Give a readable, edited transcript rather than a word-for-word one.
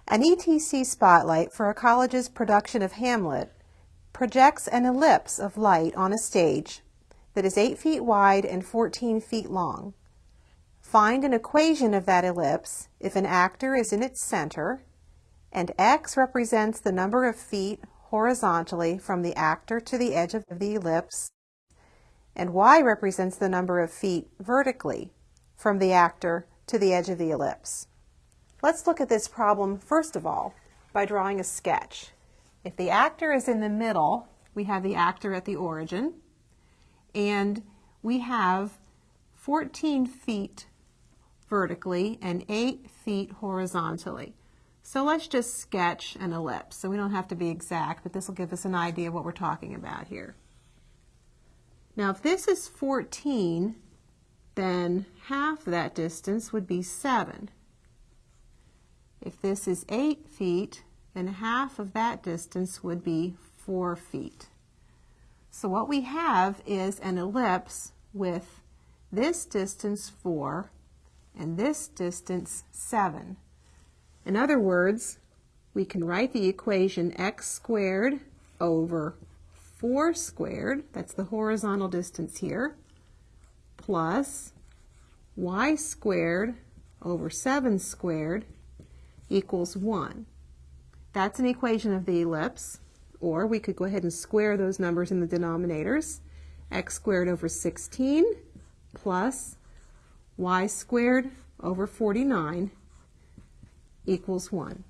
An ETC spotlight for a college's production of Hamlet projects an ellipse of light on a stage that is 8 feet wide and 14 feet long. Find an equation of that ellipse if an actor is in its center and x represents the number of feet horizontally from the actor to the edge of the ellipse, and y represents the number of feet vertically from the actor to the edge of the ellipse. Let's look at this problem first of all by drawing a sketch. If the actor is in the middle, we have the actor at the origin, and we have 14 feet vertically and 8 feet horizontally. So let's just sketch an ellipse. So we don't have to be exact, but this will give us an idea of what we're talking about here. Now if this is 14, then half that distance would be 7. If this is 8 feet, then half of that distance would be 4 feet. So what we have is an ellipse with this distance 4 and this distance 7. In other words, we can write the equation x squared over 4 squared, that's the horizontal distance here, plus y squared over 7 squared equals 1. That's an equation of the ellipse, or we could go ahead and square those numbers in the denominators. X squared over 16 plus y squared over 49 equals 1.